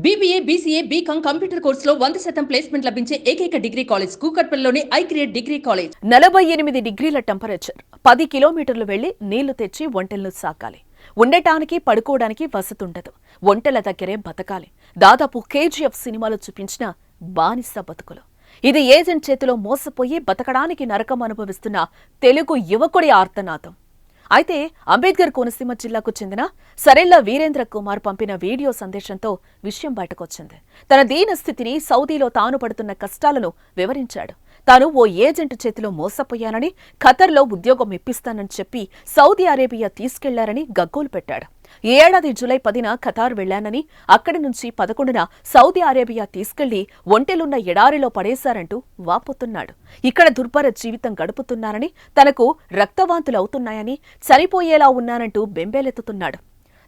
BBA, BCA, BCom computer కోర్సులో 100% placement లభించే ఏకైక డిగ్రీ కాలేజ్ కూకట్పల్లిలోని ఐక్రియేట్ డిగ్రీ కాలేజ్. 48 డిగ్రీల టెంపరేచర్, 10 కిలోమీటర్లు వెళ్లి నీళ్లు తెచ్చి ఒంటెలను సాకాలి. ఉండటానికి పడుకోవడానికి వసతి ఉండదు. ఒంటెల దగ్గరే బతకాలి. దాదాపు KGF సినిమాలో చూపించిన బానిస బతుకులు. ఇది ఏజెంట్ చేతిలో మోసపోయి బతకడానికి నరకం అనుభవిస్తున్న తెలుగు యువకుడి ఆర్తనాదం. అయితే అంబేద్కర్ కోనసీమ జిల్లాకు చెందిన సరెళ్ల వీరేంద్ర కుమార్ పంపిన వీడియో సందేశంతో విషయం బయటకొచ్చింది. తన దీన స్థితిని, సౌదీలో తాను పడుతున్న కష్టాలను వివరించాడు. తాను ఓ ఏజెంట్ చేతిలో మోసపోయానని, ఖతర్లో ఉద్యోగం ఇప్పిస్తానని చెప్పి సౌదీ అరేబియా తీసుకెళ్లారని గగ్గోలు పెట్టాడు. ఈ ఏడాది జూలై 10న ఖతార్ వెళ్లానని, అక్కడి నుంచి 11న సౌదీ అరేబియా తీసుకెళ్లి ఒంటెలున్న ఎడారిలో పడేశారంటూ వాపోతున్నాడు. ఇక్కడ దుర్భర జీవితం గడుపుతున్నానని, తనకు రక్తవాంతులవుతున్నాయని, చనిపోయేలా ఉన్నానంటూ బెంబేలెత్తుతున్నాడు.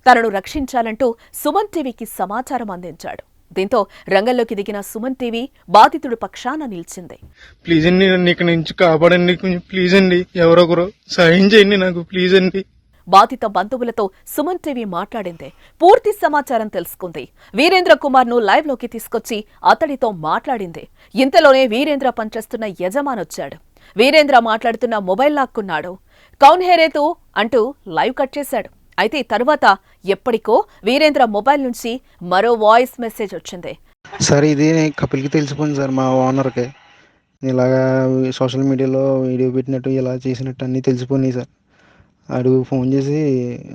తనను రక్షించాలంటూ సుమన్ టీవీకి సమాచారం అందించాడు. దీంతో రంగంలోకి దిగిన సుమన్ టీవీ బాధితుడి పక్షాన నిలిచింది. ప్లీజ్ అండి, నన్ను ఇక్కడ నుంచి కాపాడండి, ప్లీజ్ అండి, ఎవరొకరు సాయం చేయండి నాకు, ప్లీజ్ అండి. బాధిత బంధువులతో సుమన్ టీవీ మాట్లాడింది. పూర్తి సమాచారం తెలుసుకుంది. వీరేంద్ర కుమార్ ను లైవ్ లోకి తీసుకొచ్చి అతడితో మాట్లాడింది. ఇంతలోనే వీరేంద్ర పనిచేస్తున్న యజమానొచ్చాడు. వీరేంద్ర మాట్లాడుతున్న మొబైల్ లాక్కున్నాడు. కౌన్ హేరేతూ అంటూ లైవ్ కట్ చేశాడు. అయితే తరువాత ఎప్పటికో వీరేంద్ర మొబైల్ నుంచి మరో వాయిస్ మెసేజ్ వచ్చింది. సార్, ఇది కపిల్కి తెలిసిపోయింది సార్, మా ఓనర్కి. ఇలాగా సోషల్ మీడియాలో వీడియో పెట్టినట్టు, ఇలా చేసినట్టు అన్నీ తెలిసిపోయినాయి సార్. ఆడు ఫోన్ చేసి,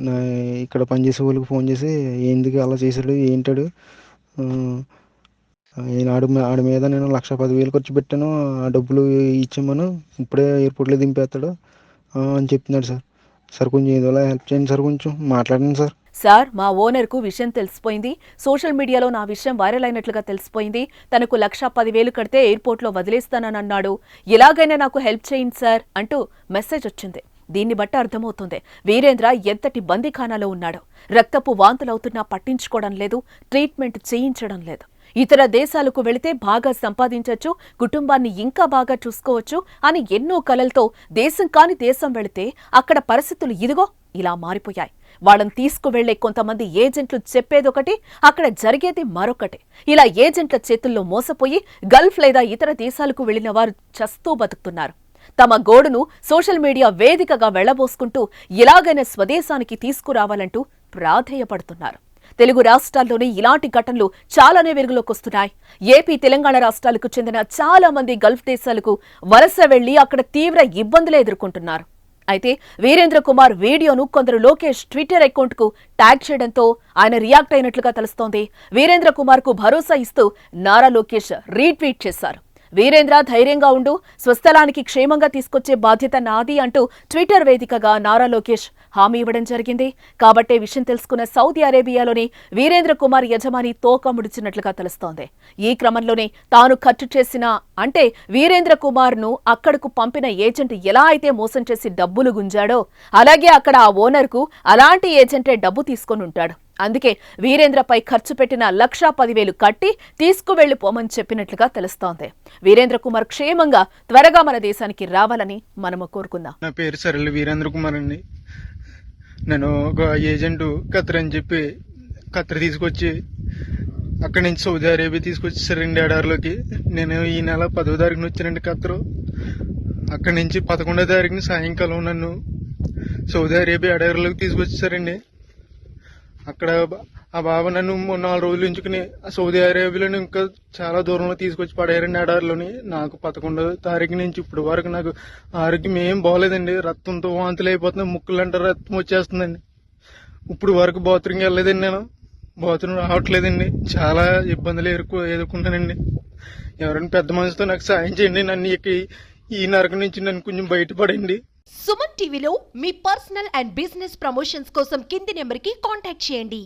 నా ఇక్కడ పనిచేసే వాళ్ళకి ఫోన్ చేసి, ఎందుకు అలా చేశాడు, ఏంటాడు, ఆడి మీద నేను 1,10,000 ఖర్చు పెట్టాను, ఆ డబ్బులు ఇచ్చామను, ఇప్పుడే ఎయిర్పోర్ట్లో దింపేస్తాడు అని చెప్తున్నాడు సార్. సార్, కొంచెం ఏదోలా హెల్ప్ చేయండి సార్, కొంచెం మాట్లాడండి సార్. సార్, మా ఓనర్కు విషయం తెలిసిపోయింది. సోషల్ మీడియాలో నా విషయం వైరల్ అయినట్లుగా తెలిసిపోయింది. తనకు 1,10,000 కడితే ఎయిర్పోర్ట్లో వదిలేస్తానని అన్నాడు. ఎలాగైనా నాకు హెల్ప్ చేయండి సార్ అంటూ మెసేజ్ వచ్చింది. దీన్ని బట్టి అర్థమవుతుంది వీరేంద్ర ఎంతటి బందీఖానాలో ఉన్నాడో. రక్తపు వాంతులవుతున్నా పట్టించుకోవడం లేదు, ట్రీట్మెంట్ చేయించడం లేదు. ఇతర దేశాలకు వెళితే బాగా సంపాదించొచ్చు, కుటుంబాన్ని ఇంకా బాగా చూసుకోవచ్చు అని ఎన్నో కలలతో దేశం కాని దేశం వెళితే అక్కడ పరిస్థితులు ఇదిగో ఇలా మారిపోయాయి. వాళ్ళని తీసుకువెళ్లే కొంతమంది ఏజెంట్లు చెప్పేదొకటి, అక్కడ జరిగేది మరొకటి. ఇలా ఏజెంట్ల చేతుల్లో మోసపోయి గల్ఫ్ లేదా ఇతర దేశాలకు వెళ్లిన వారు చస్తూ బతుకుతున్నారు. తమ గోడును సోషల్ మీడియా వేదికగా వెళ్లబోసుకుంటూ ఎలాగైనా స్వదేశానికి తీసుకురావాలంటూ ప్రాధేయపడుతున్నారు. తెలుగు రాష్ట్రాల్లోని ఇలాంటి ఘటనలు చాలానే వెలుగులోకొస్తున్నాయి. ఏపీ, తెలంగాణ రాష్ట్రాలకు చెందిన చాలా మంది గల్ఫ్ దేశాలకు వలస వెళ్లి అక్కడ తీవ్ర ఇబ్బందులు ఎదుర్కొంటున్నారు. అయితే వీరేంద్ర కుమార్ వీడియోను కొందరు లోకేష్ ట్విట్టర్ అకౌంట్ కు ట్యాగ్ చేయడంతో ఆయన రియాక్ట్ అయినట్లుగా తెలుస్తోంది. వీరేంద్ర కుమార్ కు భరోసా ఇస్తూ నారా లోకేష్ రీట్వీట్ చేశారు. వీరేంద్ర, ధైర్యంగా ఉండు, స్వస్థలానికి క్షేమంగా తీసుకొచ్చే బాధ్యత నాది అంటూ ట్విట్టర్ వేదికగా నారా లోకేష్ హామీ ఇవ్వడం జరిగింది. కాబట్టే విషయం తెలుసుకున్న సౌదీ అరేబియాలోని వీరేంద్ర కుమార్ యజమాని తోక ముడిచినట్లుగా తెలుస్తోంది. ఈ క్రమంలోనే తాను ఖర్చు చేసిన, అంటే వీరేంద్ర కుమార్ ను అక్కడకు పంపిన ఏజెంట్ ఎలా అయితే మోసం చేసి డబ్బులు గుంజాడో, అలాగే అక్కడ ఆ ఓనర్ కు అలాంటి ఏజెంటే డబ్బు తీసుకొని ఉంటాడు. అందుకే వీరేంద్రపై ఖర్చు పెట్టిన 1,10,000 కట్టి తీసుకువెళ్లిపోమని చెప్పినట్లుగా తెలుస్తోంది. వీరేంద్ర కుమార్ క్షేమంగా త్వరగా మన దేశానికి రావాలని మనము కోరుకుందాం. నా పేరు సరెళ్ల వీరేంద్ర కుమార్ అండి. నేను ఒక ఏజెంట్ ఖతర్ అని చెప్పి ఖతర్ తీసుకొచ్చి అక్కడి నుంచి సౌదీ అరేబియా తీసుకొచ్చేసారండి ఎడారిలోకి. నేను ఈ నెల 10వ తారీఖున వచ్చానండి ఖతర్. అక్కడి నుంచి 11వ తారీఖున సాయంకాలం నన్ను సౌదీ అరేబియా ఎడారిలోకి తీసుకొచ్చేసారండి. అక్కడ ఆ బాబా నన్ను 4 రోజులు ఉంచుకుని సౌదీ అరేబియాలోని ఇంకా చాలా దూరంలో తీసుకొచ్చి పడేయారండి ఎడారిలోని. నాకు 11వ తారీఖు నుంచి ఇప్పుడు వరకు నాకు ఆరోగ్యం ఏం బాగోలేదండి. రక్తంతో వాంతులు అయిపోతున్నాయి, ముక్కులంటే రక్తం వచ్చేస్తుందండి. ఇప్పుడు వరకు బాత్రూమ్కి వెళ్ళలేదండి, నేను బాత్రూమ్ రావట్లేదండి. చాలా ఇబ్బందులు ఎదుర్కొన్నానండి. ఎవరైనా పెద్ద మనసుతో నాకు సాయం చేయండి, నన్ను ఈ నరకం నుంచి నన్ను కొంచెం బయటపడండి. సుమన్ టీవీలో మీ పర్సనల్ అండ్ బిజినెస్ ప్రమోషన్స్ కోసం కింది నెంబర్కి కాంటాక్ట్ చేయండి.